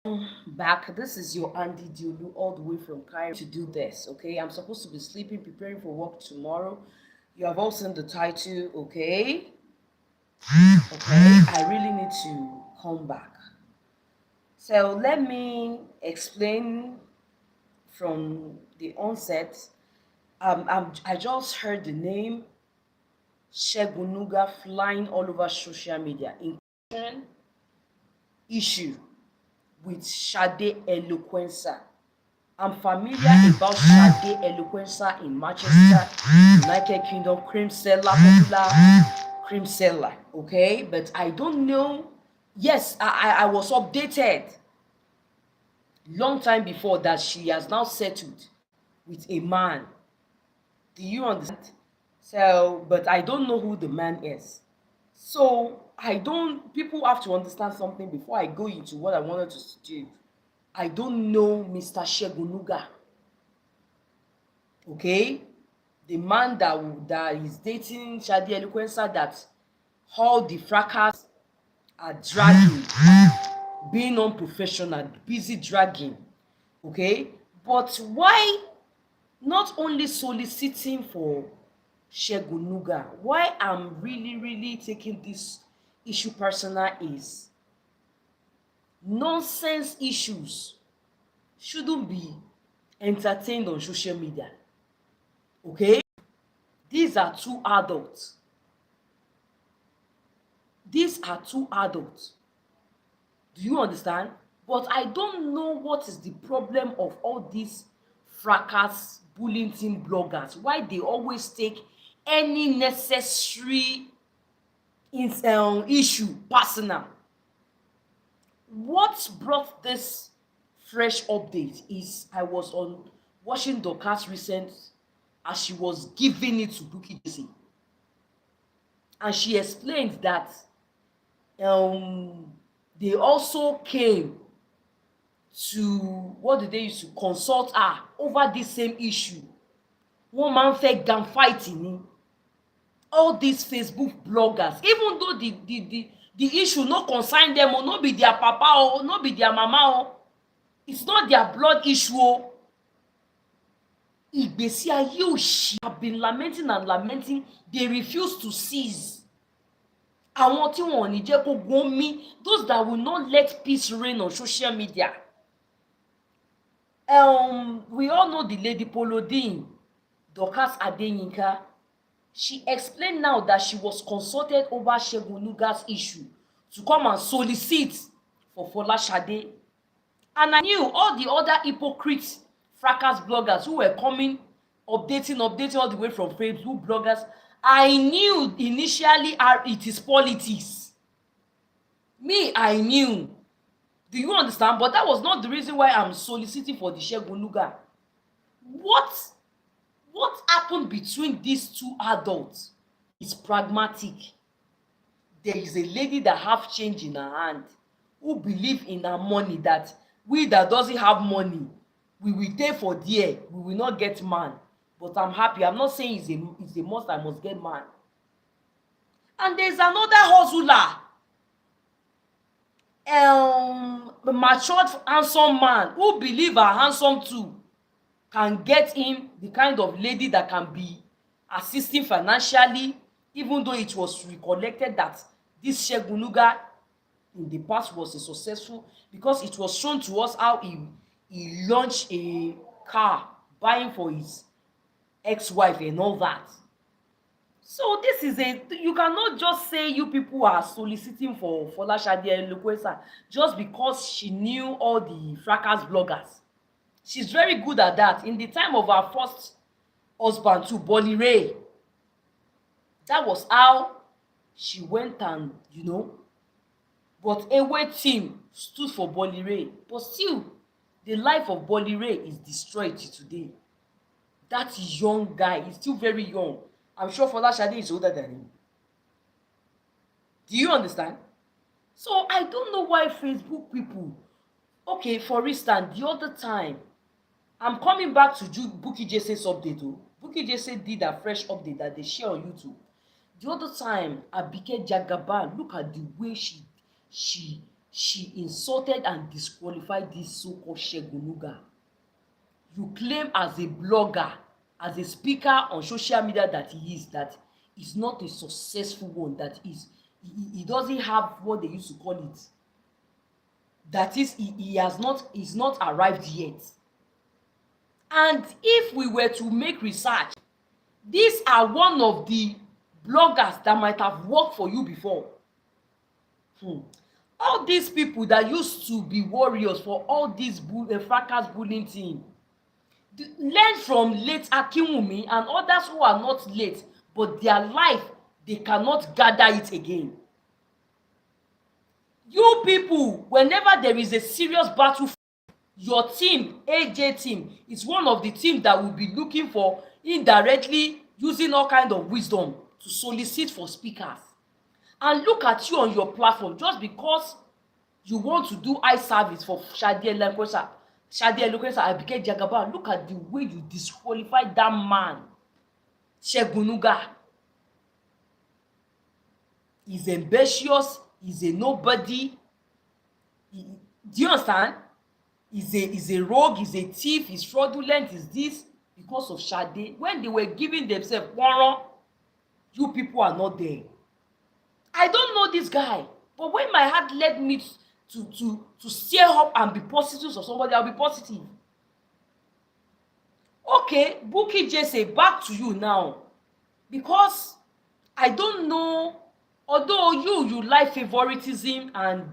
Back. This is your Andy Diolu all the way from Cairo to do this. Okay, I'm supposed to be sleeping, preparing for work tomorrow. You have all seen the title. Okay, I really need to come back. So let me explain from the onset. I just heard the name Segun Nuga flying all over social media in issue with Sade Eloquenza. I'm familiar about Sade Eloquenza in Manchester, United Kingdom, cream seller, popular cream seller. Okay, but I don't know. Yes, I was updated long time before that she has now settled with a man. Do you understand? So, but I don't know who the man is. So I don't. People have to understand something before I go into what I wanted to do. I don't know Mr. Shegunuga. Okay, the man that is dating Shadi Eloquenza, that all the fracas are dragging, being unprofessional, busy dragging. Okay, but why not only soliciting for Shegunuga? Why I'm really taking this issue personal is nonsense issues shouldn't be entertained on social media. Okay, these are two adults. These are two adults. Do you understand? But I don't know what is the problem of all these fracas bulletin bloggers. Why they always take any necessary issue personal. What brought this fresh update is I was on watching Dorcas recent as she was giving it to Bukky Jesse, and she explained that they also came to, what did they use to consult her over this same issue. One man fake gang fighting all these Facebook bloggers, even though the issue no concern them or no be their papa or no be their mama or it's not their blood issue o. Ìgbésí ayé òṣì have been lamenting and lamenting. They refuse to cease. Àwọn tí wọn ò ní jẹ́ kó gun mí, those that will not let peace reign on social media. We all know the lady Polodin, Dorcas Adeyinka. She explained now that she was consulted over Segun Nuga's issue to come and solicit for Folashade. And I knew all the other hypocrites, fracas bloggers who were coming, updating all the way from Facebook bloggers. I knew initially it is politics. Me, I knew. Do you understand? But that was not the reason why I'm soliciting for the Segun Nuga. What happened between these two adults is pragmatic. There is a lady that have change in her hand, who believe in her money, that we that doesn't have money, we will take for there, we will not get man. But I'm happy. I'm not saying it's a must, I must get man. And there's another hustler, a matured handsome man who believe her handsome too can get him the kind of lady that can be assisting financially, even though it was recollected that this Segun Nuga in the past was a successful, because it was shown to us how he launched a car buying for his ex-wife and all that. So this is you cannot just say you people are soliciting for Folashade Eloquenza just because she knew all the fracas bloggers. She's very good at that. In the time of her first husband too, Bolly Ray, that was how she went and, but Ewe team stood for Bolly Ray. But still, the life of Bolly Ray is destroyed today. That young guy is still very young. I'm sure Folashade is older than him. Do you understand? So I don't know why Facebook people, okay, for instance, the other time, I'm coming back to Bukky Jesse's update. Bukky Jesse did a fresh update that they share on YouTube. The other time, Abike Jagaban, look at the way she she insulted and disqualified this so-called Segun Nuga. You claim as a blogger, as a speaker on social media that that is not a successful one, that he doesn't have what they used to call it. That is, he's not arrived yet. And if we were to make research, these are one of the bloggers that might have worked for you before. All these people that used to be warriors for all these fracas bullying thing, learn from late Akinwumi and others who are not late, but their life, they cannot gather it again. You people, whenever there is a serious battle, your team, AJ team, is one of the teams that will be looking for, indirectly using all kind of wisdom to solicit for speakers. And look at you on your platform, just because you want to do eye service for Shadi Eloquensa, Abike Jagaban. Look at the way you disqualify that man, Segun Nuga. He's ambitious, he's a nobody. Do you understand? He's a rogue, he's a thief, he's fraudulent, he's this because of Shade. When they were giving themselves warrant, you people are not there. I don't know this guy, but when my heart led me to steer up and be positive for somebody, I'll be positive. Okay, Bukky Jesse, back to you now, because I don't know, although you like favoritism, and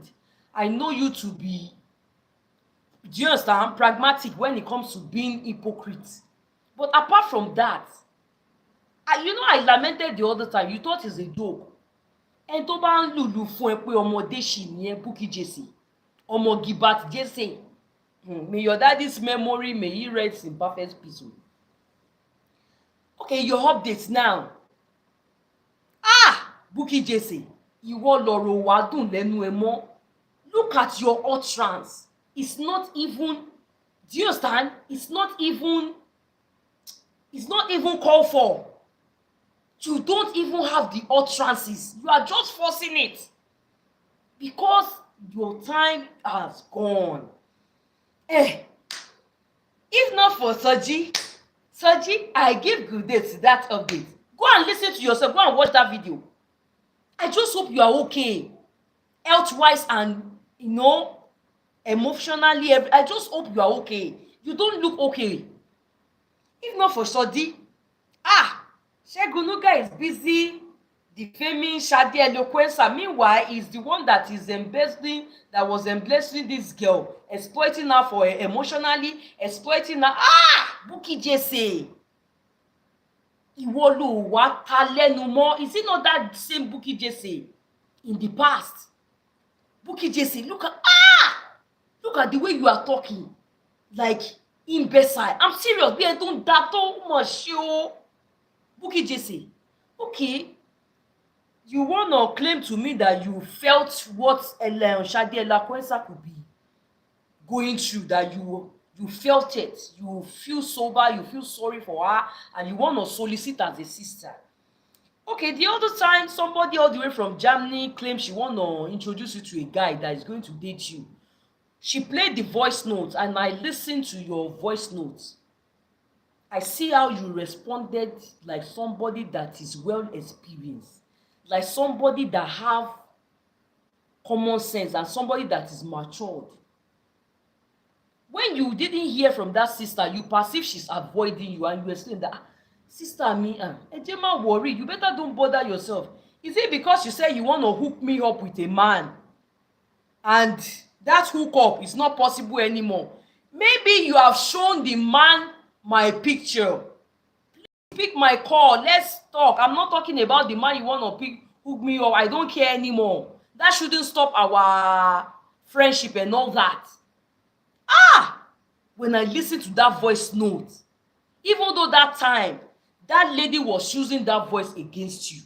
I know you to be, do you understand, pragmatic when it comes to being hypocrite. But apart from that, I lamented the other time. You thought it's a joke. And tó bá ń lùlù fún ẹ pé ọmọdé ṣì ní ẹ, Bukky Jesse, ọmọ Gibat Jesse, may your daddy's memory, may he rest in perfect peace. Okay, your updates now. Bukky Jesse, ìwọ lọ̀rọ̀ wá dùn lẹ́nu ẹ mọ́. Look at your utterance. It's not even, do you understand? It's not even called for. You don't even have the utterances. You are just forcing it because your time has gone. If not for Soji, I give good day to that update. Go and listen to yourself. Go and watch that video. I just hope you are okay, health-wise and emotionally. I just hope you are okay. You don't look okay. If not for Soji, Segun Nuga is busy defaming Shadi Eloquensa. Meanwhile, he's the one that was embezzling this girl, exploiting her for emotionally, exploiting her. Bukky Jesse. Ìwọ ló wá ta lẹ́nu mọ́. Is it not that same Bukky Jesse in the past? Bukky Jesse, look at the way you are talking, like imbecile. I'm serious. Bí ẹ tó ń da tó mọ̀ ṣe o. Bukky Jesse, okay, you want to claim to me that you felt what Shadi Eloquensa could be going through, that you felt it, you feel sober, you feel sorry for her, and you want to solicit as a sister. Okay, the other time, somebody all the way from Germany claimed she want to introduce you to a guy that is going to date you. She played the voice notes, and I listened to your voice notes. I see how you responded like somebody that is well experienced, like somebody that have common sense, and somebody that is matured. When you didn't hear from that sister, you perceive she's avoiding you, and you explain that, sister, me, Ejema worry, you better don't bother yourself. Is it because you say you want to hook me up with a man, and that hookup is not possible anymore? Maybe you have shown the man my picture. Please pick my call. Let's talk. I'm not talking about the man you want to hook me up. I don't care anymore. That shouldn't stop our friendship and all that. When I listen to that voice note, even though that time that lady was using that voice against you,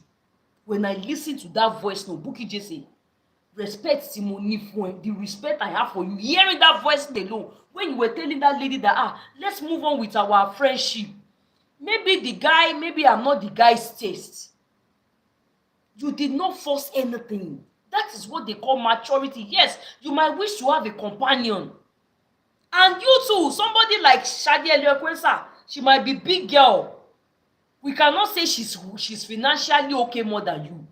when I listen to that voice note, Bukky Jesse, respect Simone for the respect I have for you. Hearing that voice alone, when you were telling that lady that let's move on with our friendship. Maybe I'm not the guy's taste. You did not force anything. That is what they call maturity. Yes, you might wish to have a companion. And you too, somebody like Shadi Eliokwensa, she might be big girl. We cannot say she's financially okay more than you.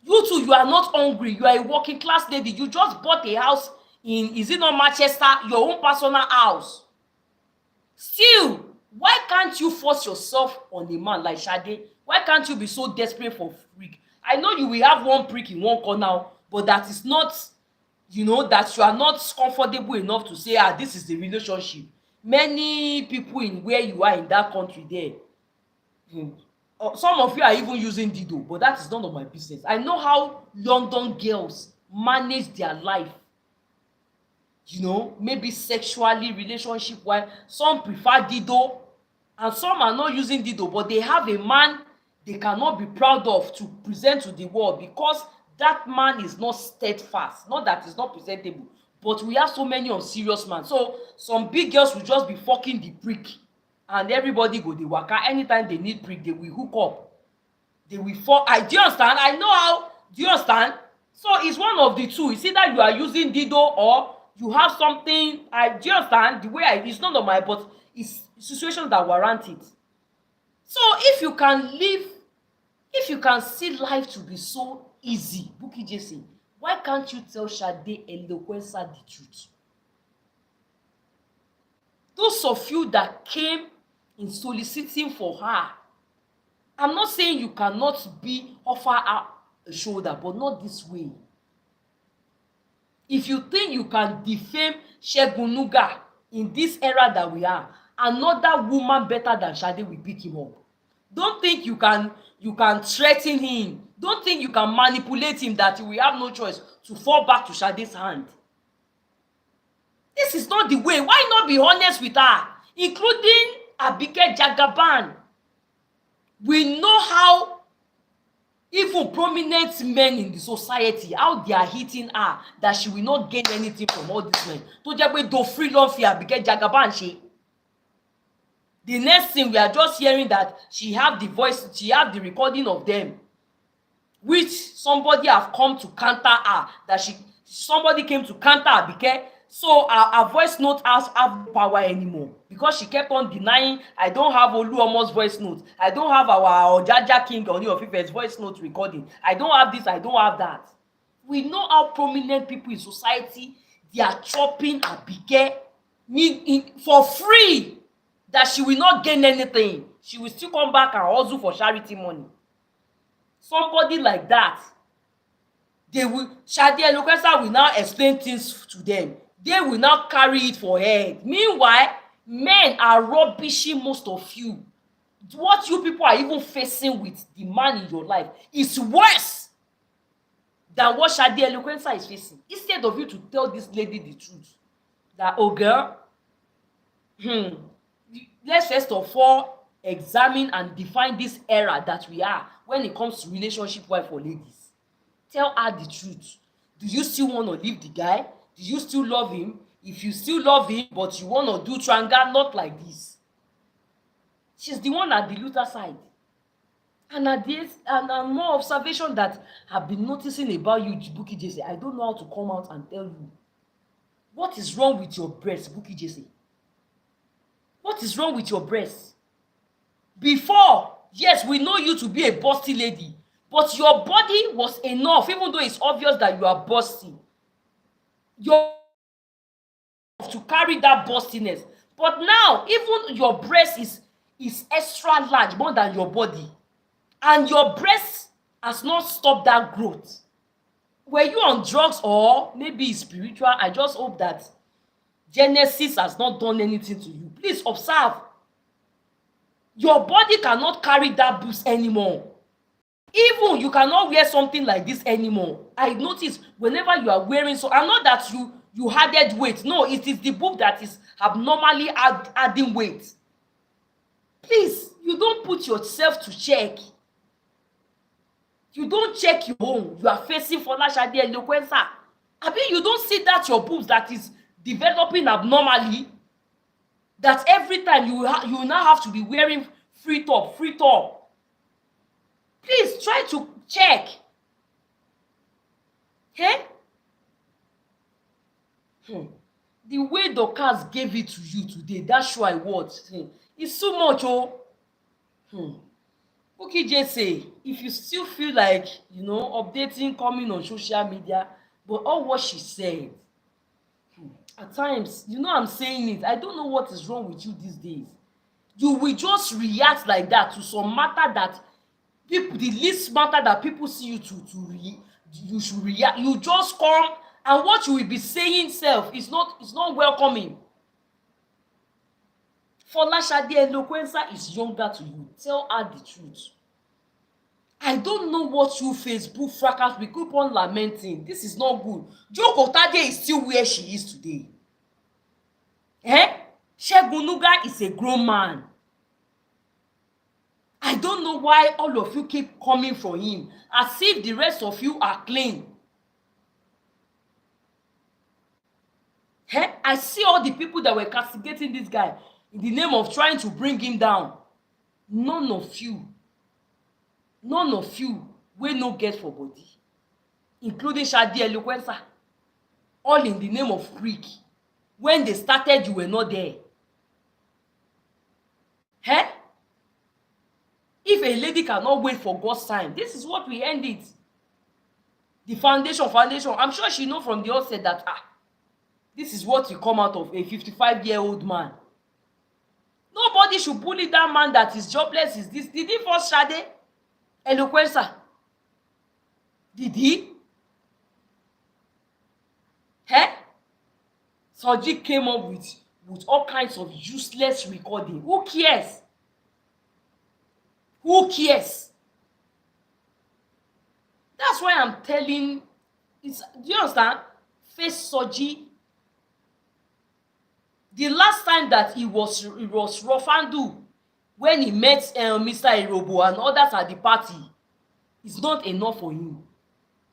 You too, you are not hungry. You are a working class lady. You just bought a house in, is it not Manchester, your own personal house. Still, why can't you force yourself on a man like Shade? Why can't you be so desperate for freak? I know you will have one prick in one corner, but that is not, that you are not comfortable enough to say, this is the relationship. Many people in where you are in that country there, some of you are even using Dido, but that is none of my business. I know how London girls manage their life. Maybe sexually, relationship wise. Some prefer Dido, and some are not using Dido, but they have a man they cannot be proud of to present to the world because that man is not steadfast. Not that it's not presentable, but we have so many unserious men. So some big girls will just be fucking the prick, and everybody go dey waka. Anytime they need prick, they will hook up. They will fall. Do you understand? I know how. Do you understand? So it's one of the two. It's either you are using Dido or you have something. Do you understand? The way it's none of my, but it's situations that warrant it. So if you can see life to be so easy, Bukky Jesse, why can't you tell Shade Eliokwensa the truth? Those of you that came in soliciting for her, I'm not saying you cannot offer her a shoulder, but not this way. If you think you can defame Segun Nuga in this era that we are, another woman better than Shade will pick him up. Don't think you can threaten him. Don't think you can manipulate him that he will have no choice to fall back to Shade's hand. This is not the way. Why not be honest with her, including Abike Jagaban? We know how even prominent men in the society, how they are hitting her, that she will not gain anything from all these men. To just wait do free love fear Abike Jagaban she. The next thing we are just hearing that she have the voice, she have the recording of them, which somebody have come to counter her, that somebody came to counter Abike. So her voice note has power anymore because she kept on denying. I don't have Oluomo's voice note. I don't have our Ojaja King Oni of Ife's voice note recording. I don't have this. I don't have that. We know how prominent people in society, they are chopping Abike for free, that she will not gain anything. She will still come back and hustle for charity money. Somebody like that, Shade Eliokwensa will now explain things to them. They will now carry it for head. Meanwhile, men are rubbishing most of you. What you people are even facing with the man in your life is worse than what Shade Eliokwensa is facing. Instead of you to tell this lady the truth, that, oh girl, let's first of all examine and define this era that we are when it comes to relationship wife for ladies. Tell her the truth. Do you still want to leave the guy? Do you still love him? If you still love him, but you want to do tranga, not like this. She's the one at the luther side. And more observation that I've been noticing about you, Bukky Jesse. I don't know how to come out and tell you. What is wrong with your breast, Bukky Jesse? What is wrong with your breast? Before, yes, we know you to be a busty lady, but your body was enough, even though it's obvious that you are busty. You're to carry that bustiness. But now, even your breast is extra large, more than your body. And your breast has not stopped that growth. Were you on drugs or maybe spiritual? I just hope that Genesis has not done anything to you. Please observe. Your body cannot carry that boost anymore. Even you cannot wear something like this anymore. I notice whenever you are wearing so, and not that you added weight. No, it is the boob that is abnormally adding weight. Please, you don't put yourself to check. You don't check your own. You are facing for Shade Eliokwensa. I mean, you don't see that your boobs that is developing abnormally. That every time you now have to be wearing free top. Please try to check. Hey, the way Dorcas gave it to you today, that show I watched, it's too much. Oh, Bukky just say, if you still feel like, updating, coming on social media, but all what she said, at times, I'm saying it, I don't know what is wrong with you these days. You will just react like that to some matter that people, the least matter that people see you you should react. You just come, and what you will be saying self is not welcoming. Folashade Eloquenza is younger to you. Tell her the truth. I don't know what you Facebook fracas we keep on lamenting. This is not good. Joko Tade is still where she is today. Segun Nuga is a grown man. I don't know why all of you keep coming for him as if the rest of you are clean. I see all the people that were castigating this guy in the name of trying to bring him down. None of you wey no get for body, including Shadi Eloquenza, all in the name of freak. When they started, you were not there. If a lady cannot wait for God's time, this is what we end it. The foundation. I'm sure she know from the outset that this is what will come out of a 55-year-old man. Nobody should bully that man that is jobless. Is this? Did he force Shade Eloquenza? Did he? Soji came up with all kinds of useless recording. Who cares? Who cares? That's why I'm telling. Do you understand? Face Soji. The last time that he was Rofandu when he met Mr. Irobo and others at the party is not enough for him.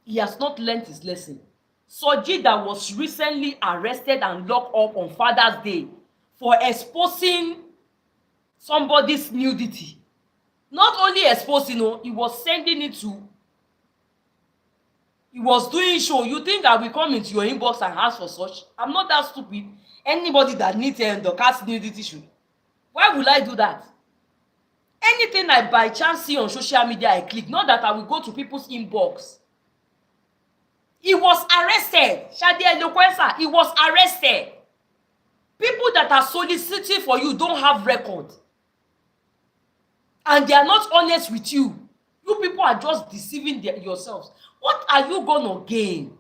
He has not learnt his lesson. Soji that was recently arrested and locked up on Father's Day for exposing somebody's nudity. Not only exposing, he was sending it to. He was doing show. You think I will come into your inbox and ask for such? I'm not that stupid. Anybody that needs Dorcas nudity should. Why will I do that? Anything I by chance see on social media, I click. Not that I will go to people's inbox. He was arrested. Shadi Eloquenza, he was arrested. People that are soliciting for you don't have record. And they are not honest with you. You people are just deceiving yourselves. What are you gonna gain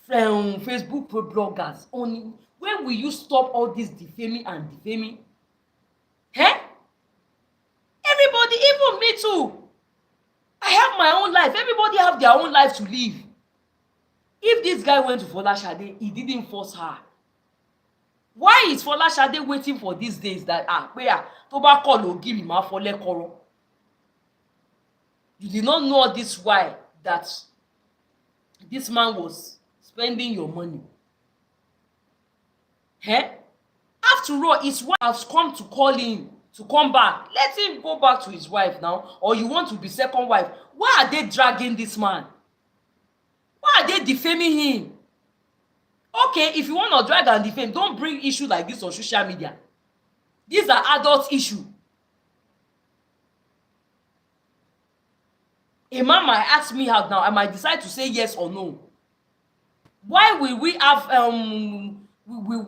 from Facebook bloggers? Only when will you stop all this defaming and defaming? Everybody, even me too. I have my own life. Everybody have their own life to live. If this guy went to Folashade, he didn't force her. Why is Folashade waiting for these days that where tobacco will give him a folekoro? You did not know this why that this man was spending your money. After all, his wife has come to call him to come back. Let him go back to his wife now. Or you want to be second wife. Why are they dragging this man? Why are they defaming him? Okay, if you want to drag and defame, don't bring issues like this on social media. These are adult issues. A man might ask me out now. I might decide to say yes or no. Why will we have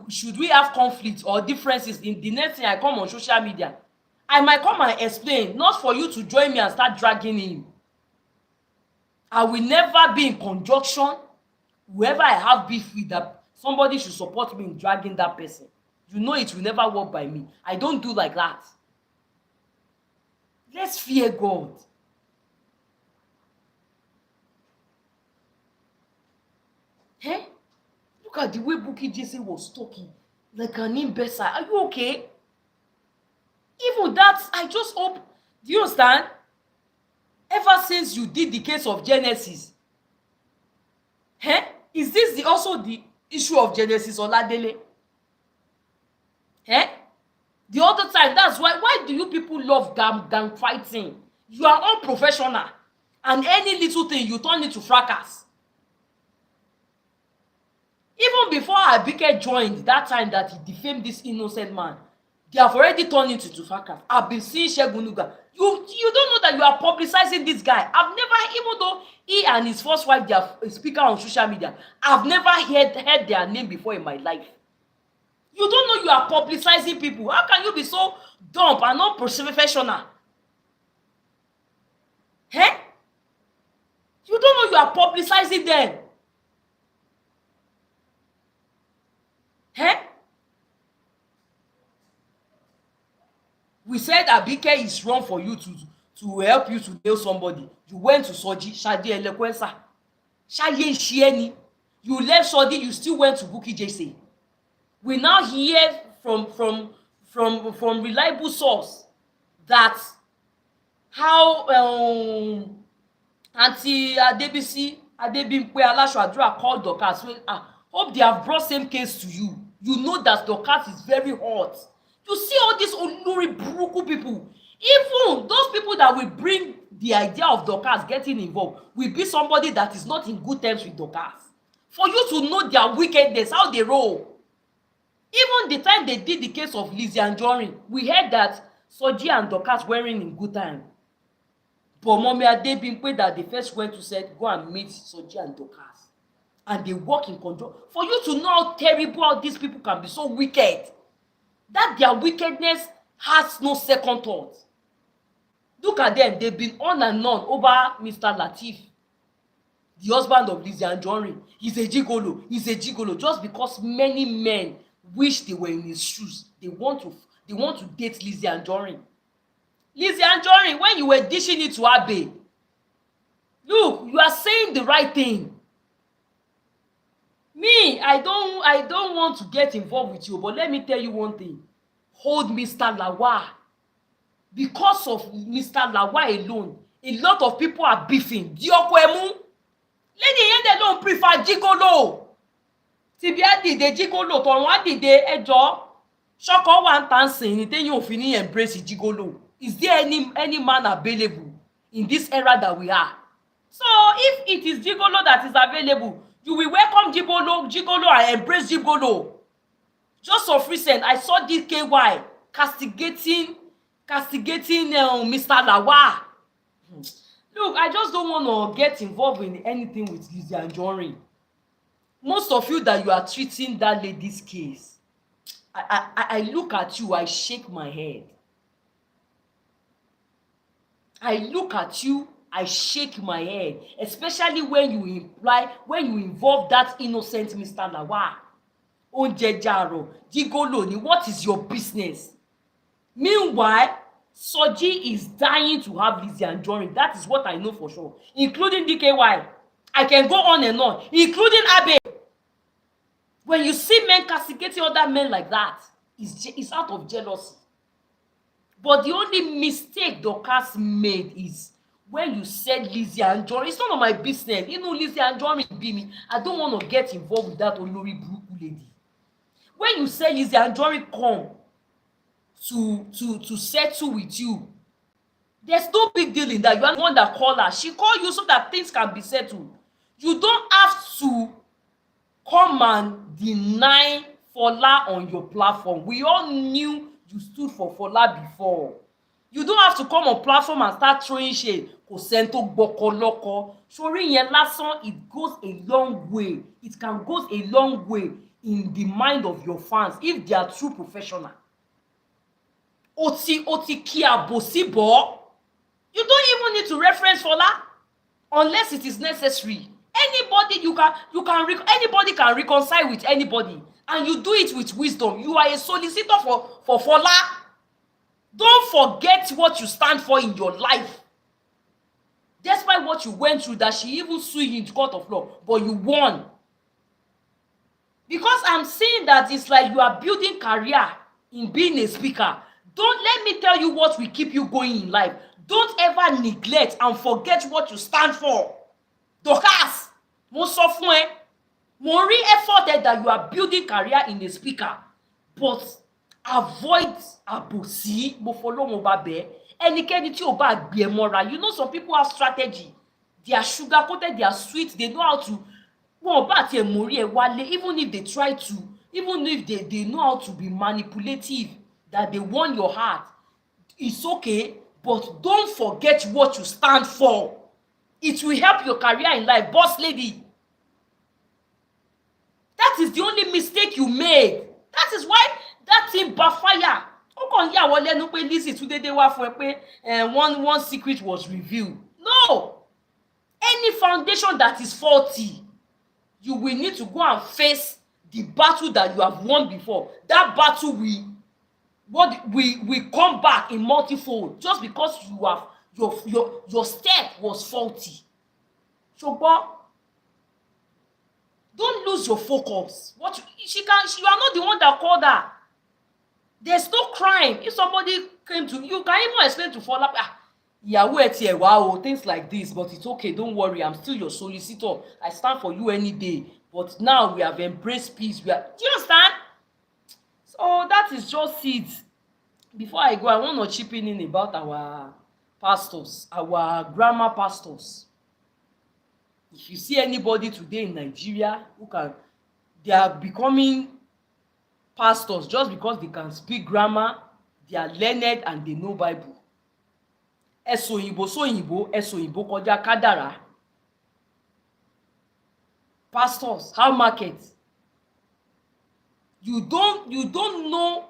should we have conflict or differences in the next thing I come on social media? I might come and explain, not for you to join me and start dragging him. I will never be in conjunction. Whoever I have beef with, that somebody should support me in dragging that person. You know it will never work by me. I don't do like that. Let's fear God. Look at the way Bukky Jesse was talking like an imbecile. Are you okay? Even that, I just hope. Do you understand? Ever since you did the case of Genesis, is this also the issue of Genesis Oladele? The other time, that's why do you people love gang fighting? You are unprofessional, and any little thing you turn into fracas. Even before Abike joined, that time that he defamed this innocent man, they have already turned into Tufakas. I've been seeing Segun Nuga. You don't know that you are publicizing this guy. I've never, even though he and his first wife, they are a speaker on social media, I've never heard their name before in my life. You don't know you are publicizing people. How can you be so dumb and not professional? Eh? You don't know you are publicizing them. Eh? We said Abike is wrong for you to help you to nail somebody. You went to Soji, Shadi Elekwensa. Shaye Shieni. You left Soji, you still went to Bukky Jesse. We now hear from reliable source that how Auntie Adebimpe Alashuadura called Dorcas. Hope they have brought same case to you. You know that Dorcas is very hot. You see all these Olori Buruku people. Even those people that will bring the idea of Dorcas getting involved will be somebody that is not in good terms with Dorcas. For you to know their wickedness, how they roll. Even the time they did the case of Lizzie Anjorin, we heard that Soji and Dorcas weren't in good time. But Mommy Adebimpe that they first went to said, go and meet Soji and Dorcas. And they work in control. For you to know how terrible how these people can be so wicked. That their wickedness has no second thought. Look at them. They've been on and on over Mr. Lateef, the husband of Lizzie Anjorin. He's a gigolo. He's a gigolo. Just because many men wish they were in his shoes. They want to date Lizzie Anjorin. Lizzie Anjorin, when you were dishing it to Abe, look, you are saying the right thing. Me, I don't want to get involved with you, but let me tell you one thing. Hold Mr. Lawal. Because of Mr. Lawal alone, a lot of people are beefing. Diokwemu. Lady Yende don't prefer gigolo. Tibia dide gigolo, Tonwa dide ejo. Shoko one dancing, then you fini embrace gigolo. Is there any man available in this era that we are? So if it is gigolo that is available, you will welcome gigolo and embrace gigolo. Just of recent, I saw DKY castigating Mr. Lawal. Look, I just don't want to get involved in anything with Lizzie Anjorin. Most of you that you are treating that lady's case, I look at you, I shake my head. I look at you, I shake my head, especially when you involve that innocent Mr. Lawal. Onjejaro, gigolo ni, what is your business? Meanwhile, Soji is dying to have Lizzie Anjorin. That is what I know for sure, including DKY. I can go on and on, including Abe. When you see men castigating other men like that, it's out of jealousy. But the only mistake Dorcas made is when you said Lizzie Anjorin. It's none of my business. You know Lizzie Anjorin be me. I don't want to get involved with that Olori Buruku lady. When you say Lizzie Anjorin come to settle with you, there's no big deal in that. You are the one that called her. She called you so that things can be settled. You don't have to come and deny Fola on your platform. We all knew you stood for Fola before. You don't have to come on platform and start throwing shade. Kosento bokoloko. Shori yen lasan, it goes a long way. It can go a long way in the mind of your fans if they are true professional. Oti kia bosibo. You don't even need to reference Fola unless it is necessary. Anybody anybody can reconcile with anybody, and you do it with wisdom. You are a solicitor for Fola. Don't forget what you stand for in your life. Despite what you went through, that she even sued you in court of law, but you won. Because I'm saying that it's like you are building career in being a speaker. Don't let me tell you what will keep you going in life. Don't ever neglect and forget what you stand for. Dorcas, mo sọ fún ẹ, mo rí effort that you are building career in a speaker, but avoid àbòsí. Mo follow mo ba be. Ẹnikẹ́ni tí ó bá gbé ẹ mọ́ra. You know some people have strategy. They are sugar coated, they are sweet, they know how to. wọn bá tiẹ̀ mórí ẹ̀ wálé, even if they try to, even if they know how to be manipulative, that they won your heart, it's okay, but don't forget what you stand for. It will help your career in life, boss lady. That is the only mistake you made. That is why that thing backfire. Ó kàn yà wọ́n lẹ́nu pé Lizzy tún dédé wá fún ẹ pé one secret was revealed. No! Any foundation that is faulty, you will need to go and face the battle that you have won before. That battle will come back in multifold just because you have your step was faulty. Ṣùgbọ́n don't lose your focus. You are not the one that called her. There's no crime. If somebody came to you, can even explain to Fola, ìyàwó ẹ tiẹ̀ wá o, things like this, but it's okay, don't worry, I'm still your solicitor, I stand for you any day, but now we have embraced peace. Do you understand? So that is just it. Before I go, I want to chip in about our pastors, our grammar pastors. If you see anybody today in Nigeria they are becoming pastors just because they can speak grammar, they are learned and they know Bible. Ẹ̀sùn òyìnbó, ẹ̀sùn òyìnbó kọjá kádàrá. Pastors, how market? You don't know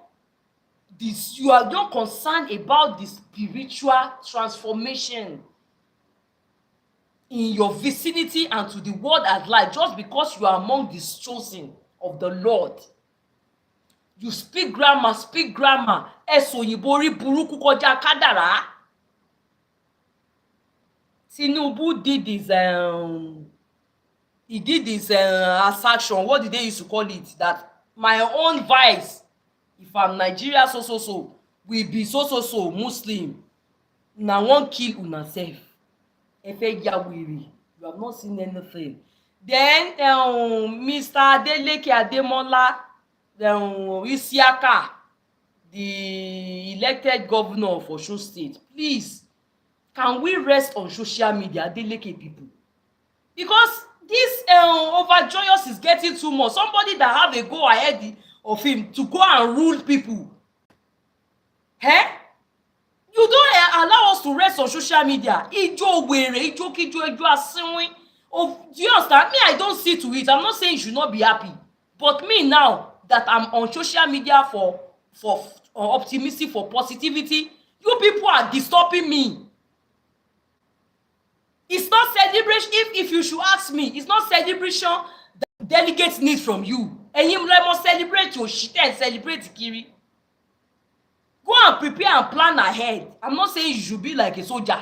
this. You are not concerned about the spiritual transformation in your vicinity and to the world at large, just because you are among the chosen of the Lord. You speak grammar. Ẹ̀sùn òyìnbó rí burúkú kọjá kádàrá. Tinubu did his assertion. What did they used to call it? That my own vice, if I'm Nigeria so will be so Muslim. Una wan kill una sef. Efe yawiri. You have not seen anything. Then Mr. Adeleke Ademola, Isiaka, the elected governor of Osun State, please, can we rest on social media, Adeleke people? Because this overjoyous is getting too much. Somebody that have a go ahead of him to go and rule people. You don't allow us to rest on social media. Ijo were, ijo kijo, ijo asinwin. Do you understand? Me, I don't see to it. I'm not saying you should not be happy. But me now that I'm on social media for optimistic, for positivity, you people are disturbing me. It's not celebration. If you should ask me, it's not celebration that delegates need from you. And you must celebrate your shit and celebrate Kiri. Go and prepare and plan ahead. I'm not saying you should be like a soldier,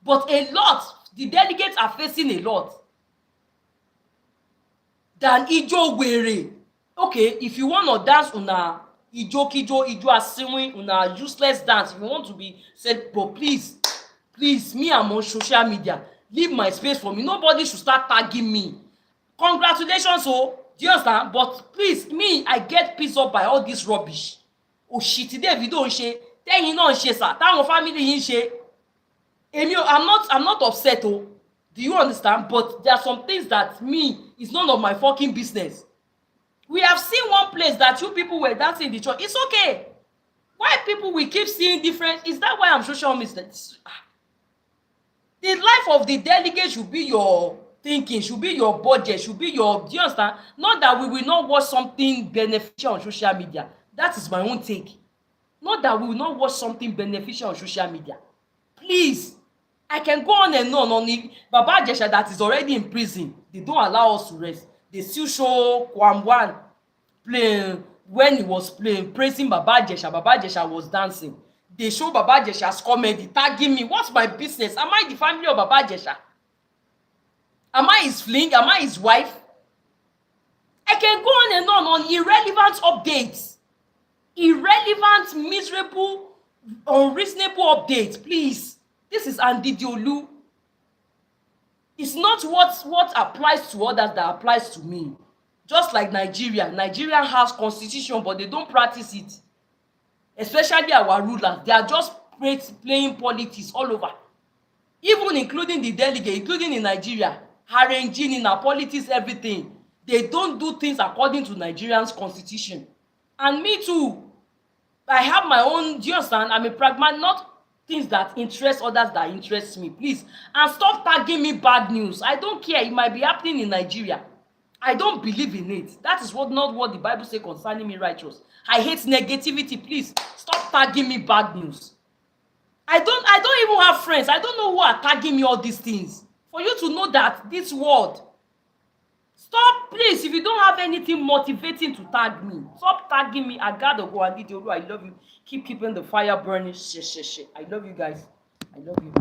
but a lot, the delegates are facing a lot than Ijo Were. Okay, if you want to dance una Ijo Kijo, Ijo Asinwin, una useless dance, if you want to be said, but please, me, I'm on social media. Leave my space for me. Nobody should start tagging me. Congratulations, do you understand? But please, me, I get pissed off by all this rubbish. Oh shit, today we don't share. Then you know share, sir. That family in share. I'm not upset, Do you understand? But there are some things that me is none of my fucking business. We have seen one place that you people were dancing in the church. It's okay. Why people we keep seeing different? Is that why I'm social media? The life of the delegate should be your thinking, should be your budget, should be your, do you understand? Not that we will not watch something beneficial on social media. That is my own take. Not that we will not watch something beneficial on social media. Please, I can go on and on it. Baba Jesha that is already in prison, they don't allow us to rest. They still show Kwamwan playing, when he was playing, praising Baba Jesha was dancing. They show Baba Jesha's comedy, tagging me. What's my business? Am I the family of Baba Jesha? Am I his fling? Am I his wife? I can go on and on irrelevant updates. Irrelevant, miserable, unreasonable updates. Please. This is Andy Diolu. It's not what applies to others that applies to me. Just like Nigeria. Nigeria has constitution, but they don't practice it. Especially our rulers. They are just playing politics all over. Even including the delegate, including in Nigeria. arranging in our politics, everything. They don't do things according to Nigerian's constitution. And me too. I have my own, do you understand? I'm a pragmatic, not things that interest others that interest me, please. And stop tagging me bad news. I don't care. It might be happening in Nigeria. I don't believe in it. That is not what the Bible says concerning me righteous. I hate negativity. Please stop tagging me bad news. I don't even have friends. I don't know who are tagging me all these things. For you to know that this world, stop, please. If you don't have anything motivating to tag me, stop tagging me. I gotta go. I love you. Keep keeping the fire burning. I love you guys. I love you.